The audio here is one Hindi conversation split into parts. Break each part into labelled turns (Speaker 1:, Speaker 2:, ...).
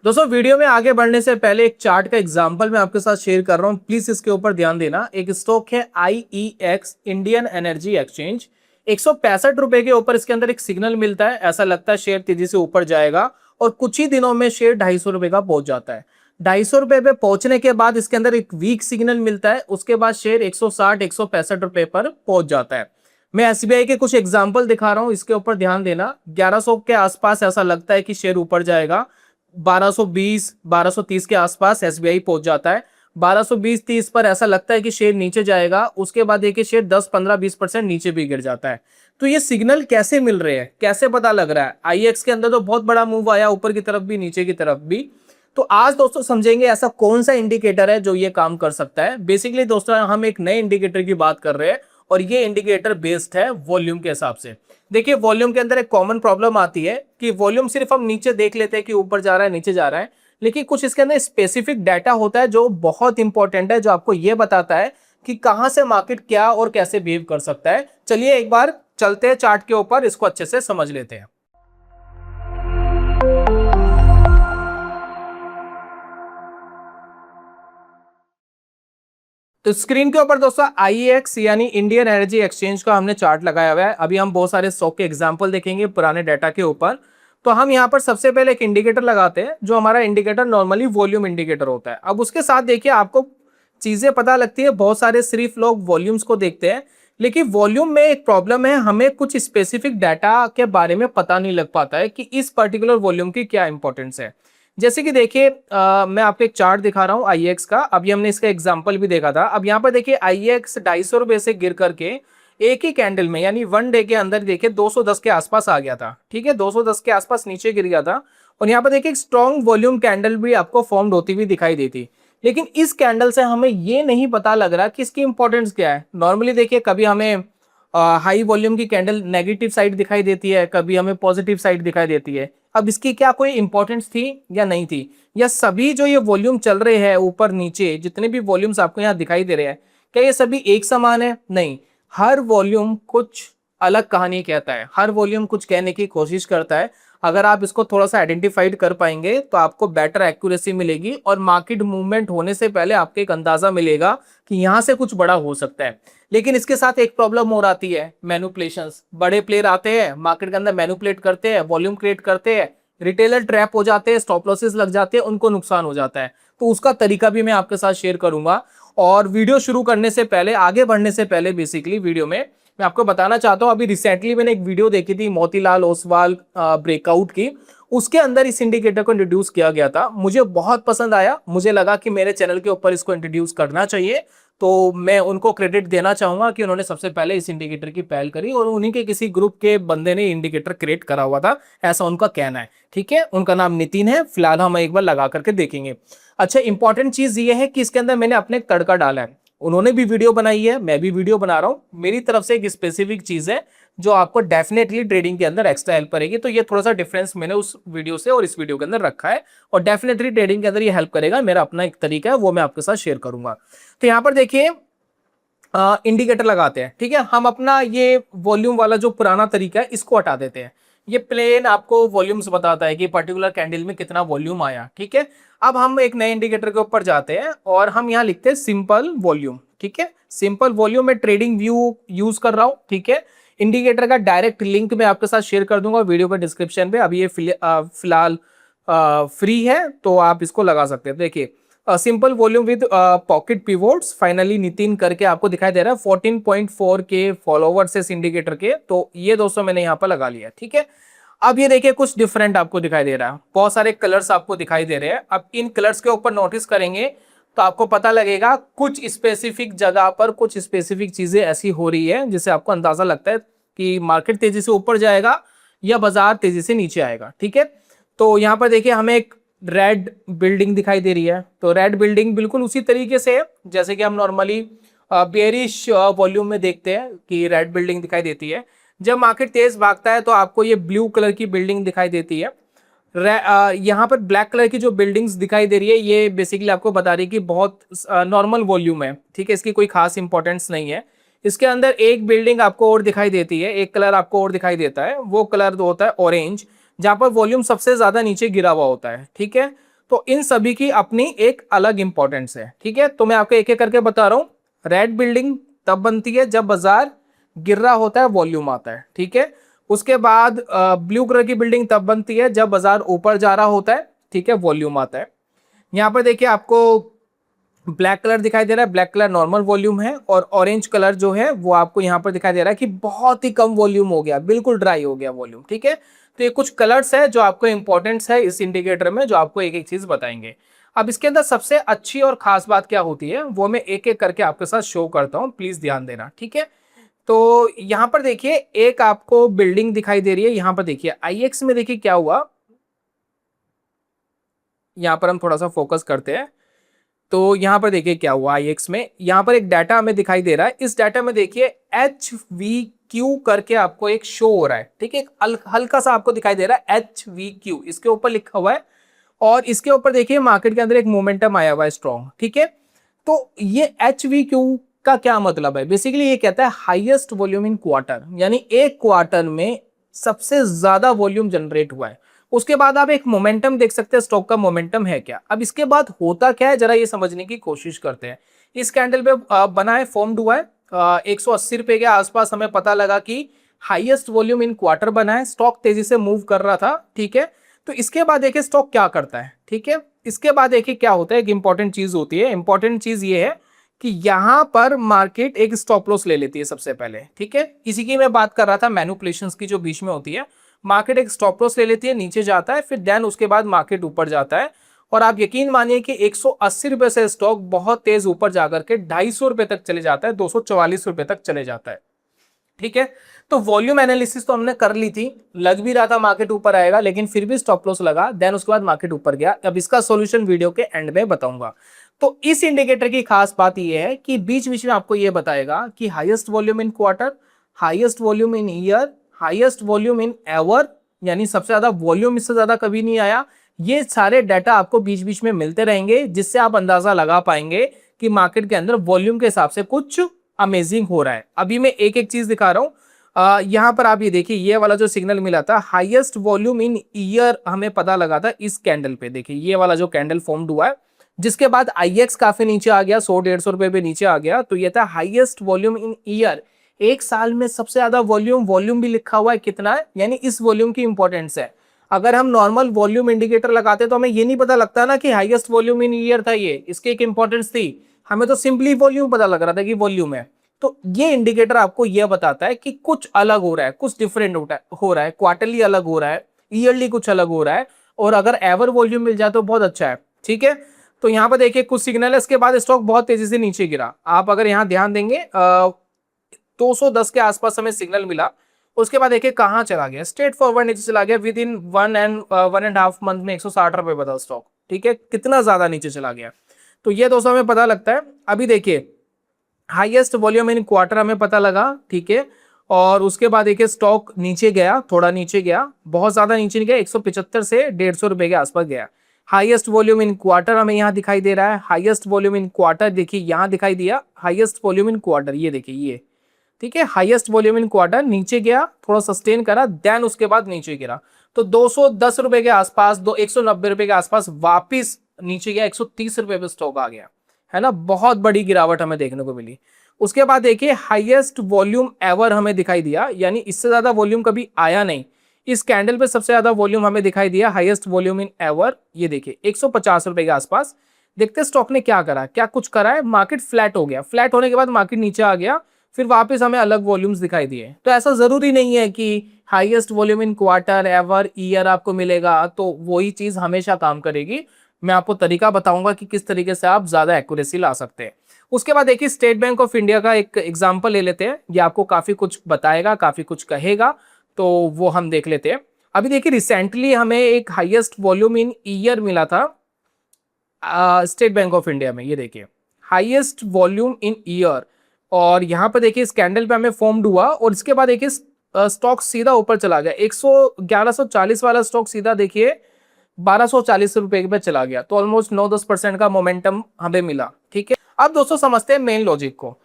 Speaker 1: दोस्तों वीडियो में आगे बढ़ने से पहले एक चार्ट का एग्जांपल मैं आपके साथ शेयर कर रहा हूं, प्लीज इसके ऊपर ध्यान देना। एक स्टॉक है IEX, इंडियन एनर्जी एक्सचेंज। 165 रुपए के ऊपर इसके अंदर एक सिग्नल मिलता है, ऐसा लगता है शेयर तेजी से ऊपर जाएगा और कुछ ही दिनों में शेयर 250 रुपए का पहुंच जाता है। 250 रुपए पे पहुंचने के बाद इसके अंदर एक वीक सिग्नल मिलता है, उसके बाद शेयर 160 165 रुपए पर पहुंच जाता है। मैं SBI के कुछ एग्जाम्पल दिखा रहा हूं, इसके ऊपर ध्यान देना। 1100 के आसपास ऐसा लगता है कि शेयर ऊपर जाएगा। 1220 1230 के आसपास SBI पहुंच जाता है। 1220-30 पर ऐसा लगता है कि शेयर नीचे जाएगा, उसके बाद देखिए शेयर 10-15-20% नीचे भी गिर जाता है। तो ये सिग्नल कैसे मिल रहे हैं, कैसे पता लग रहा है? IEX के अंदर तो बहुत बड़ा मूव आया, ऊपर की तरफ भी नीचे की तरफ भी। तो आज दोस्तों समझेंगे ऐसा कौन सा इंडिकेटर है जो ये काम कर सकता है। बेसिकली दोस्तों हम एक नए इंडिकेटर की बात कर रहे हैं और ये इंडिकेटर बेस्ड है वॉल्यूम के हिसाब से। देखिए वॉल्यूम के अंदर एक कॉमन प्रॉब्लम आती है कि वॉल्यूम सिर्फ हम नीचे देख लेते हैं कि ऊपर जा रहा है नीचे जा रहा है, लेकिन कुछ इसके अंदर स्पेसिफिक डाटा होता है जो बहुत इंपॉर्टेंट है, जो आपको यह बताता है कि कहां से मार्केट क्या और कैसे बिहेव कर सकता है। चलिए एक बार चलते हैं चार्ट के ऊपर, इसको अच्छे से समझ लेते हैं। तो स्क्रीन के ऊपर दोस्तों IEX यानी इंडियन एनर्जी एक्सचेंज का हमने चार्ट लगाया हुआ है। अभी हम बहुत सारे स्टॉक के एग्जांपल देखेंगे पुराने डाटा के ऊपर। तो हम यहाँ पर सबसे पहले एक इंडिकेटर लगाते हैं, जो हमारा इंडिकेटर नॉर्मली वॉल्यूम इंडिकेटर होता है। अब उसके साथ देखिए आपको चीजें पता लगती है। बहुत सारे सिर्फ लोग वॉल्यूम्स को देखते हैं, लेकिन वॉल्यूम में एक प्रॉब्लम है, हमें कुछ स्पेसिफिक डाटा के बारे में पता नहीं लग पाता है कि इस पर्टिकुलर वॉल्यूम की क्या इंपॉर्टेंस है। जैसे कि देखिए मैं आपको एक चार्ट दिखा रहा हूँ IEX का। अभी हमने इसका एग्जांपल भी देखा था। अब यहाँ पर देखिए IEX 250 रुपए से गिर करके एक ही कैंडल में यानी वन डे के अंदर देखिए 210 के आसपास आ गया था। ठीक है, 210 के आसपास नीचे गिर गया था और यहाँ पर देखिए एक स्ट्रॉन्ग वॉल्यूम कैंडल भी आपको फॉर्म होती हुई दिखाई देती। लेकिन इस कैंडल से हमें ये नहीं पता लग रहा कि इसकी इंपॉर्टेंस क्या है। नॉर्मली देखिए कभी हमें हाई वॉल्यूम की कैंडल नेगेटिव साइड दिखाई देती है, कभी हमें पॉजिटिव साइड दिखाई देती है। अब इसकी क्या कोई इंपॉर्टेंस थी या नहीं थी, या सभी जो ये वॉल्यूम चल रहे हैं ऊपर नीचे जितने भी वॉल्यूम्स आपको यहाँ दिखाई दे रहे हैं, क्या ये सभी एक समान है? नहीं, हर वॉल्यूम कुछ अलग कहानी कहता है, हर वॉल्यूम कुछ कहने की कोशिश करता है। अगर आप इसको थोड़ा सा आइडेंटिफाइड कर पाएंगे तो आपको बेटर एक्यूरेसी मिलेगी और मार्केट मूवमेंट होने से पहले आपको एक अंदाजा मिलेगा कि यहां से कुछ बड़ा हो सकता है। लेकिन इसके साथ एक प्रॉब्लम और आती है, मैनिपुलेशंस। बड़े प्लेयर आते हैं मार्केट के अंदर, मैनिपुलेट करते हैं, वॉल्यूम क्रिएट करते हैं, रिटेलर ट्रैप हो जाते हैं, स्टॉप लॉसेस लग जाते हैं, उनको नुकसान हो जाता है। तो उसका तरीका भी मैं आपके साथ शेयर करूंगा। और वीडियो शुरू करने से पहले, आगे बढ़ने से पहले बेसिकली वीडियो में मैं आपको बताना चाहता हूं, अभी रिसेंटली मैंने एक वीडियो देखी थी मोतीलाल ओसवाल ब्रेकआउट की। उसके अंदर इस इंडिकेटर को इंट्रोड्यूस किया गया था, मुझे बहुत पसंद आया। मुझे लगा कि मेरे चैनल के ऊपर इसको इंट्रोड्यूस करना चाहिए, तो मैं उनको क्रेडिट देना चाहूंगा कि उन्होंने सबसे पहले इस इंडिकेटर की पहल करी और उन्हीं के किसी ग्रुप के बंदे ने इंडिकेटर क्रिएट करा हुआ था, ऐसा उनका कहना है। ठीक है, उनका नाम नितिन है। फिलहाल हम एक बार लगा करके देखेंगे। अच्छा, इंपॉर्टेंट चीज ये है कि इसके अंदर मैंने अपने तड़का डाला है। उन्होंने भी वीडियो बनाई है, मैं भी वीडियो बना रहा हूं। मेरी तरफ से एक स्पेसिफिक चीज है जो आपको डेफिनेटली ट्रेडिंग के अंदर एक्स्ट्रा हेल्प करेगी। तो ये थोड़ा सा डिफरेंस मैंने उस वीडियो से और इस वीडियो के अंदर रखा है और डेफिनेटली ट्रेडिंग के अंदर ये हेल्प करेगा। मेरा अपना एक तरीका है, वो मैं आपके साथ शेयर करूंगा। तो यहाँ पर देखिए इंडिकेटर लगाते हैं। ठीक है, हम अपना ये वॉल्यूम वाला जो पुराना तरीका है इसको हटा देते हैं। ये प्लेन आपको वॉल्यूम्स बताता है कि पर्टिकुलर कैंडल में कितना वॉल्यूम आया। ठीक है, अब हम एक नए इंडिकेटर के ऊपर जाते हैं और हम यहाँ लिखते हैं सिंपल वॉल्यूम। ठीक है, सिंपल वॉल्यूम में ट्रेडिंग व्यू यूज कर रहा हूं। ठीक है, इंडिकेटर का डायरेक्ट लिंक मैं आपके साथ शेयर कर दूंगा वीडियो के डिस्क्रिप्शन पे। अभी ये फिलहाल फ्री है, तो आप इसको लगा सकते हैं। देखिए simple volume with pocket pivots, finally Nitin करके आपको दिखाई दे रहा है। 14.4 के फॉलोवर्स इस इंडिकेटर के। तो ये दोस्तों मैंने यहाँ पर लगा लिया। ठीक है, अब ये देखिए कुछ डिफरेंट आपको दिखाई दे रहा है, बहुत सारे कलर्स आपको दिखाई दे रहे हैं। अब इन कलर्स के ऊपर नोटिस करेंगे तो आपको पता लगेगा कुछ स्पेसिफिक जगह पर कुछ स्पेसिफिक चीजें ऐसी हो रही है जिससे आपको अंदाजा लगता है कि मार्केट तेजी से ऊपर जाएगा या बाजार तेजी से नीचे आएगा। ठीक है, तो यहाँ पर देखिए हमें एक रेड बिल्डिंग दिखाई दे रही है। तो रेड बिल्डिंग बिल्कुल उसी तरीके से है जैसे कि हम नॉर्मली बेयरिश वॉल्यूम में देखते हैं कि रेड बिल्डिंग दिखाई देती है। जब मार्केट तेज भागता है तो आपको ये ब्लू कलर की बिल्डिंग दिखाई देती है। यहाँ पर ब्लैक कलर की जो बिल्डिंग्स दिखाई दे रही है ये बेसिकली आपको बता रही है कि बहुत नॉर्मल वॉल्यूम है। ठीक है, इसकी कोई खास इंपॉर्टेंस नहीं है। इसके अंदर एक बिल्डिंग आपको और दिखाई देती है, एक कलर आपको और दिखाई देता है, वो कलर होता है ऑरेंज, जहां पर वॉल्यूम सबसे ज्यादा नीचे गिरा हुआ होता है। ठीक है, तो इन सभी की अपनी एक अलग इंपॉर्टेंस है, ठीक है। तो मैं आपको एक एक करके बता रहा हूं। रेड बिल्डिंग तब बनती है जब बाजार गिर रहा होता है, वॉल्यूम आता है, ठीक है। उसके बाद ब्लू कलर की बिल्डिंग तब बनती है जब बाजार ऊपर जा रहा होता है, ठीक है, वॉल्यूम आता है। यहां पर देखिए आपको ब्लैक कलर दिखाई दे रहा है, ब्लैक कलर नॉर्मल वॉल्यूम है, और ऑरेंज कलर जो है वो आपको यहाँ पर दिखाई दे रहा है कि बहुत ही कम वॉल्यूम हो गया, बिल्कुल ड्राई हो गया वॉल्यूम, ठीक है। तो ये कुछ कलर्स है जो आपको इंपॉर्टेंस है इस इंडिकेटर में, जो आपको एक एक चीज बताएंगे। अब इसके अंदर सबसे अच्छी और खास बात क्या होती है वो मैं एक एक करके आपके साथ शो करता हूं, प्लीज ध्यान देना, ठीक है। तो यहां पर देखिए एक आपको बिल्डिंग दिखाई दे रही है, यहां पर देखिए आईएक्स में देखिए क्या हुआ। यहां पर हम थोड़ा सा फोकस करते हैं। तो यहां पर देखिए क्या हुआ आईएक्स में, यहां पर एक डाटा हमें दिखाई दे रहा है। इस डाटा में देखिए HVQ करके आपको एक शो हो रहा है, ठीक है। हल्का सा आपको दिखाई दे रहा है HVQ, इसके ऊपर लिखा हुआ है, और इसके ऊपर देखिए मार्केट के अंदर एक मोमेंटम आया हुआ है स्ट्रॉन्ग, ठीक है। तो ये HVQ का क्या मतलब है, बेसिकली ये कहता है हाईएस्ट वॉल्यूम इन क्वार्टर, यानी एक क्वार्टर में सबसे ज्यादा वॉल्यूम जनरेट हुआ है। उसके बाद आप एक मोमेंटम देख सकते हैं, स्टॉक का मोमेंटम है क्या। अब इसके बाद होता क्या है जरा ये समझने की कोशिश करते हैं। इस कैंडल पे बना है, फॉर्म्ड हुआ है 180 रुपए के आसपास, हमें पता लगा कि हाईएस्ट वॉल्यूम इन क्वार्टर बना है, स्टॉक तेजी से मूव कर रहा था, ठीक है। तो इसके बाद देखिए स्टॉक क्या करता है, ठीक है। इसके बाद देखिए क्या होता है, एक इंपॉर्टेंट चीज होती है। इंपॉर्टेंट चीज ये है कि यहां पर मार्केट एक स्टॉप लॉस ले लेती है सबसे पहले, ठीक है। इसी की मैं बात कर रहा था, मैनिपुलेशंस की जो बीच में होती है। मार्केट एक स्टॉप लॉस ले लेती है, नीचे जाता है, फिर देन उसके बाद मार्केट ऊपर जाता है। और आप यकीन मानिए कि 180 रुपए से स्टॉक बहुत तेज ऊपर जाकर के 250 रुपए तक चले जाता है, 244 रुपए तक चले जाता है, ठीक है। तो वॉल्यूम एनालिसिस तो हमने कर ली थी, लग भी रहा था मार्केट ऊपर आएगा, लेकिन फिर भी स्टॉप लॉस लगा, देन उसके बाद मार्केट ऊपर गया। अब इसका सॉल्यूशन वीडियो के एंड में बताऊंगा। तो इस इंडिकेटर की खास बात यह है कि बीच बीच में आपको यह बताएगा कि highest volume in quarter, highest volume in year, highest volume in ever, यानी सबसे ज्यादा वॉल्यूम इससे ज्यादा कभी नहीं आया। ये सारे डाटा आपको बीच बीच में मिलते रहेंगे, जिससे आप अंदाजा लगा पाएंगे कि मार्केट के अंदर वॉल्यूम के हिसाब से कुछ अमेजिंग हो रहा है। अभी मैं एक एक चीज दिखा रहा हूं। यहां पर आप ये देखिए, ये वाला जो सिग्नल मिला था हाईएस्ट वॉल्यूम इन ईयर, हमें पता लगा था इस कैंडल पे। देखिए ये वाला जो कैंडल फॉर्म्ड हुआ है, जिसके बाद आईएक्स काफी नीचे आ गया, 100-150 रुपए पे नीचे आ गया। तो ये था हाईएस्ट वॉल्यूम इन ईयर, एक साल में सबसे ज्यादा वॉल्यूम। वॉल्यूम भी लिखा हुआ है कितना है, यानी इस वॉल्यूम की इंपॉर्टेंस है। अगर हम नॉर्मल वॉल्यूम इंडिकेटर लगाते तो हमें ये नहीं पता लगता ना कि हाईएस्ट वॉल्यूम इन ईयर था, ये इसकी एक इंपॉर्टेंस थी। हमें तो सिंपली वॉल्यूम पता लग रहा था कि वॉल्यूम है। तो ये इंडिकेटर आपको यह बताता है कि कुछ अलग हो रहा है, कुछ डिफरेंट हो रहा है, क्वार्टरली अलग हो रहा है, ईयरली कुछ अलग हो रहा है। और अगर एवर वॉल्यूम मिल जाए तो बहुत अच्छा है, ठीक है। तो यहां पर देखिए कुछ सिग्नल है, इसके बाद स्टॉक बहुत तेजी से नीचे गिरा। आप अगर यहां ध्यान देंगे 210 के आसपास हमें सिग्नल मिला, उसके बाद देखिए कहां चला गया, स्ट्रेट फॉरवर्ड नीचे चला गया। विद इन 1.5 मंथ में 160 रुपए बदल स्टॉक, ठीक है, कितना ज्यादा नीचे चला गया। तो ये दोस्तों हमें पता लगता है। अभी देखिए हाईएस्ट वॉल्यूम इन क्वार्टर हमें पता लगा, ठीक है। और उसके बाद देखिए स्टॉक नीचे गया, थोड़ा नीचे गया, बहुत ज्यादा नीचे नहीं गया, 175 से 150 रुपए के आसपास गया। हाईएस्ट वॉल्यूम इन क्वार्टर हमें यहां दिखाई दे रहा है। हाईएस्ट वॉल्यूम इन क्वार्टर देखिए यहां दिखाई दिया, हाईएस्ट वॉल्यूम इन क्वार्टर ये देखिए ये, ठीक है। हाईएस्ट वॉल्यूम इन क्वार्टर नीचे गया, थोड़ा सस्टेन करा, देन उसके बाद नीचे गिरा। तो 210 रुपए के आसपास, 190 रुपए के आसपास वापिस नीचे गया, 130 रुपए पे स्टॉक आ गया, है ना। बहुत बड़ी गिरावट हमें देखने को मिली। उसके बाद देखिए हाईएस्ट वॉल्यूम एवर हमें दिखाई दिया, यानी इससे ज्यादा वॉल्यूम कभी आया नहीं। इस कैंडल पे सबसे ज्यादा वॉल्यूम हमें दिखाई दिया, हाईएस्ट वॉल्यूम इन एवर, ये देखिए 150 रुपए के आसपास। देखते स्टॉक ने क्या करा, क्या कुछ करा है, मार्केट फ्लैट हो गया, फ्लैट होने के बाद मार्केट नीचे आ गया, फिर वापस हमें अलग वॉल्यूम्स दिखाई दिए। तो ऐसा जरूरी नहीं है कि हाईएस्ट वॉल्यूम इन क्वार्टर, एवर, ईयर आपको मिलेगा तो वही चीज हमेशा काम करेगी। मैं आपको तरीका बताऊंगा कि किस तरीके से आप ज्यादा एक्यूरेसी ला सकते हैं। उसके बाद देखिए स्टेट बैंक ऑफ इंडिया का एक एग्जांपल ले लेते हैं, ये आपको काफी कुछ बताएगा, काफी कुछ कहेगा, तो वो हम देख लेते हैं। अभी देखिए रिसेंटली हमें एक हाईएस्ट वॉल्यूम इन ईयर मिला था स्टेट बैंक ऑफ इंडिया में, ये देखिए हाईएस्ट वॉल्यूम इन ईयर। और यहाँ पर देखिए इस कैंडल पे हमें फॉर्म्ड हुआ, और इसके बाद देखिए स्टॉक सीधा ऊपर चला गया, 1140 वाला स्टॉक सीधा देखिए 1240 रुपए पे चला गया। तो ऑलमोस्ट 9-10% का मोमेंटम हमें मिला, ठीक है। अब दोस्तों समझते हैं मेन लॉजिक को।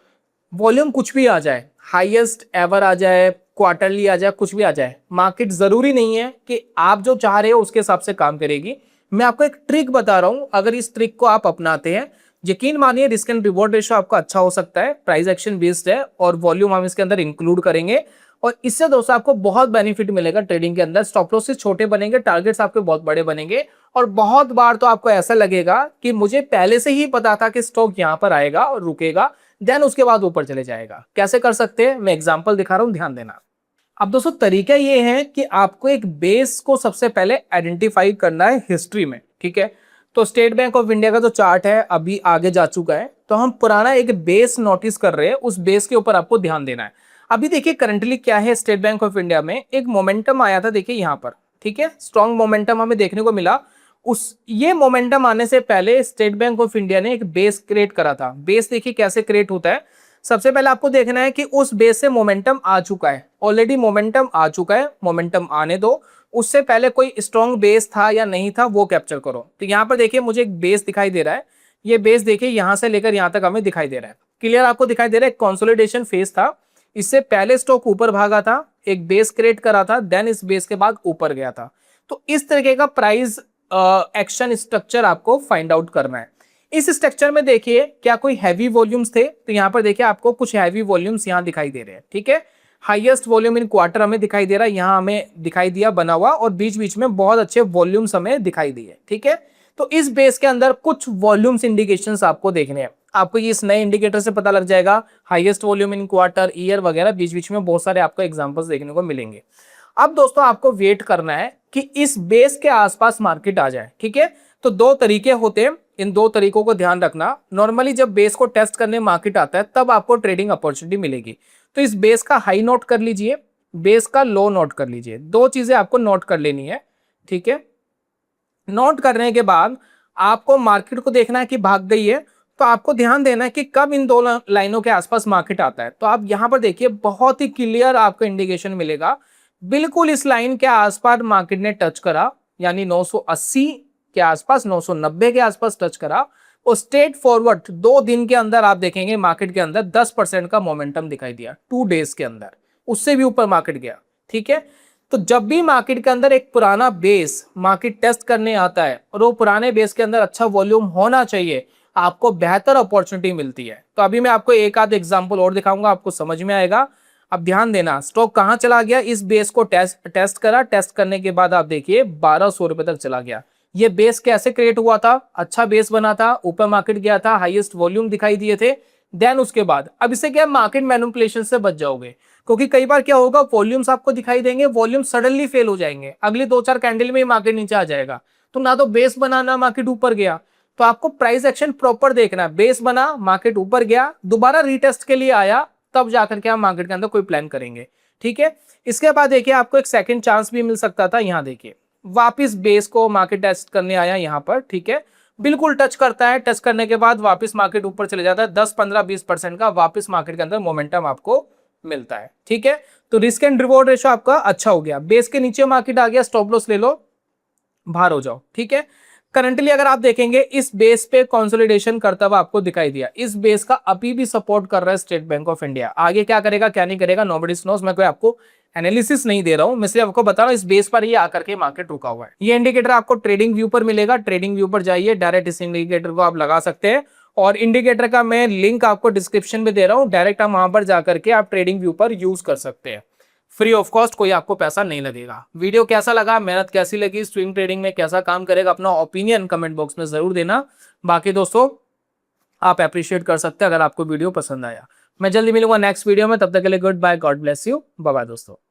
Speaker 1: वॉल्यूम कुछ भी आ जाए, हाईएस्ट एवर आ जाए, क्वार्टरली आ जाए, कुछ भी आ जाए, मार्केट जरूरी नहीं है कि आप जो चाह रहे हो उसके हिसाब से काम करेगी। मैं आपको एक ट्रिक बता रहा हूं, अगर इस ट्रिक को आप अपनाते हैं, यकीन मानिए रिस्क एंड रिवॉर्ड रेशियो आपका अच्छा हो सकता है। प्राइस एक्शन बेस्ड है और वॉल्यूम हम इसके अंदर इंक्लूड करेंगे और इससे दोस्तों आपको बहुत बेनिफिट मिलेगा ट्रेडिंग के अंदर। स्टॉप लॉसेस छोटे बनेंगे, टारगेट्स आपके बहुत बड़े बनेंगे और बहुत बार तो आपको ऐसा लगेगा कि मुझे पहले से ही पता था कि स्टॉक यहां पर आएगा और रुकेगा, देन उसके बाद ऊपर चले जाएगा। कैसे कर सकते हैं, मैं एग्जांपल दिखा रहा हूं, ध्यान देना। अब दोस्तों तरीका ये है कि आपको एक बेस को सबसे पहले आइडेंटिफाई करना है हिस्ट्री में, ठीक है। तो स्टेट बैंक ऑफ इंडिया का जो चार्ट है अभी आगे जा चुका है, तो हम पुराना एक बेस नोटिस कर रहे हैं, उस बेस के ऊपर आपको ध्यान देना है। अभी देखिए करंटली क्या है, स्टेट बैंक ऑफ इंडिया में एक मोमेंटम आया था, देखिए यहां पर, ठीक है, स्ट्रॉन्ग मोमेंटम हमें देखने को मिला। उस ये मोमेंटम आने से पहले स्टेट बैंक ऑफ इंडिया ने एक बेस क्रिएट करा था। बेस देखिए कैसे क्रिएट होता है, सबसे पहले आपको देखना है कि उस बेस से मोमेंटम आ चुका है, ऑलरेडी मोमेंटम आ चुका है, मोमेंटम आने दो, उससे पहले कोई स्ट्रॉन्ग बेस था या नहीं था वो कैप्चर करो। तो यहाँ पर देखिए मुझे एक बेस दिखाई दे रहा है, ये बेस देखिए यहां से लेकर यहां तक हमें दिखाई दे रहा है, क्लियर आपको दिखाई दे रहा है। कंसोलिडेशन फेज था, इससे पहले स्टॉक ऊपर भागा था, एक बेस क्रिएट करा था, देन इस बेस के बाद ऊपर गया था। तो इस तरीके का प्राइस एक्शन स्ट्रक्चर आपको फाइंड आउट करना है। इस स्ट्रक्चर में देखिए क्या कोई हैवी वॉल्यूम्स थे, तो यहाँ पर देखिए आपको कुछ हैवी वॉल्यूम्स यहाँ दिखाई दे रहे हैं, ठीक है। हाईएस्ट वॉल्यूम इन क्वार्टर हमें दिखाई दे रहा है, यहाँ हमें दिखाई दिया बना हुआ, और बीच बीच में बहुत अच्छे वॉल्यूम्स हमें दिखाई दिए, ठीक है। तो इस बेस के अंदर कुछ वॉल्यूम्स इंडिकेशंस आपको देखने हैं, आपको ये इस नए इंडिकेटर से पता लग जाएगा। हाईएस्ट वॉल्यूम इन क्वार्टर, ईयर वगैरह, बीच बीच में बहुत सारे आपको एग्जांपल्स देखने को मिलेंगे। अब दोस्तों आपको वेट करना है कि इस बेस के आसपास मार्केट आ जाए, ठीक है। तो दो तरीके होते हैं, इन दो तरीकों को ध्यान रखना। नॉर्मली जब बेस को टेस्ट करने मार्केट आता है तब आपको ट्रेडिंग अपॉर्चुनिटी मिलेगी। तो इस बेस का हाई नोट कर लीजिए, बेस का लो नोट कर लीजिए, दो चीजें आपको नोट कर लेनी है, ठीक है। नोट करने के बाद आपको मार्केट को देखना है कि भाग गई है, तो आपको ध्यान देना है कि कब इन दो लाइनों के आसपास मार्केट आता है। तो आप यहां पर देखिए बहुत ही क्लियर आपको इंडिकेशन मिलेगा, बिल्कुल इस लाइन के आसपास मार्केट ने टच करा, यानी 980 के आसपास, 990 के आसपास टच करा, और स्ट्रेट फॉरवर्ड 2 दिन के अंदर आप देखेंगे मार्केट के अंदर 10% का मोमेंटम दिखाई दिया, 2 डेज के अंदर, उससे भी ऊपर मार्केट गया, ठीक है। तो जब भी मार्केट के अंदर एक पुराना बेस मार्केट टेस्ट करने आता है और वो पुराने बेस के अंदर अच्छा वॉल्यूम होना चाहिए, आपको बेहतर अपॉर्चुनिटी मिलती है। तो अभी मैं आपको एक आध एग्जांपल और दिखाऊंगा, आपको समझ में आएगा। अब ध्यान देना, स्टॉक कहां चला गया, इस बेस को टेस्ट करा, टेस्ट करने के बाद आप देखिए 1200 रुपए तक चला गया। ये बेस कैसे क्रिएट हुआ था, अच्छा बेस बना था, ऊपर मार्केट गया था, हाईएस्ट वॉल्यूम दिखाई दिए थे, देन उसके बाद अब इसे क्या मार्केट मैनिपुलेशन से बच जाओगे, क्योंकि कई बार क्या होगा वॉल्यूम्स आपको दिखाई देंगे, वॉल्यूम सडनली फेल हो जाएंगे, अगले 2-4 कैंडल में ही मार्केट नीचे आ जाएगा, तो ना तो बेस बना ना मार्केट ऊपर गया। तो आपको प्राइस एक्शन प्रॉपर देखना है, बेस बना, मार्केट ऊपर गया, दोबारा रीटेस्ट के लिए आया, तब जाकर के हम मार्केट के अंदर कोई प्लान करेंगे, ठीक है। इसके बाद देखिए आपको एक सेकंड चांस भी मिल सकता था, यहां देखिए वापस बेस को मार्केट टेस्ट करने आया यहां पर, ठीक है, बिल्कुल टच करता है, टच करने के बाद वापस मार्केट ऊपर चले जाता है, 10-15-20% का वापस मार्केट के अंदर मोमेंटम आपको मिलता है, ठीक है। तो रिस्क एंड रिवॉर्ड रेशो आपका अच्छा हो गया, बेस के नीचे मार्केट आ गया, स्टॉप लॉस ले लो, बाहर हो जाओ, ठीक है। करंटली अगर आप देखेंगे इस बेस पे कंसोलिडेशन करता हुआ आपको दिखाई दिया, इस बेस का अभी भी सपोर्ट कर रहा है स्टेट बैंक ऑफ इंडिया। आगे क्या करेगा क्या नहीं करेगा नोबडी नोस, मैं कोई आपको एनालिसिस नहीं दे रहा हूं, मैं सिर्फ आपको बता रहा हूं इस बेस पर ये आकर के मार्केट रुका हुआ है। ये इंडिकेटर आपको ट्रेडिंग व्यू पर मिलेगा, ट्रेडिंग व्यू पर जाइए, डायरेक्ट इस इंडिकेटर को आप लगा सकते हैं, और इंडिकेटर का मैं लिंक आपको डिस्क्रिप्शन में दे रहा हूं, डायरेक्ट आप वहां पर जाकर के आप ट्रेडिंग व्यू पर यूज कर सकते हैं, फ्री ऑफ कॉस्ट, कोई आपको पैसा नहीं लगेगा। वीडियो कैसा लगा, मेहनत कैसी लगी, स्विंग ट्रेडिंग में कैसा काम करेगा, अपना ओपिनियन कमेंट बॉक्स में जरूर देना। बाकी दोस्तों आप अप्रिशिएट कर सकते हैं अगर आपको वीडियो पसंद आया। मैं जल्दी मिलूंगा नेक्स्ट वीडियो में, तब तक के लिए goodbye, God bless you, bye bye दोस्तों।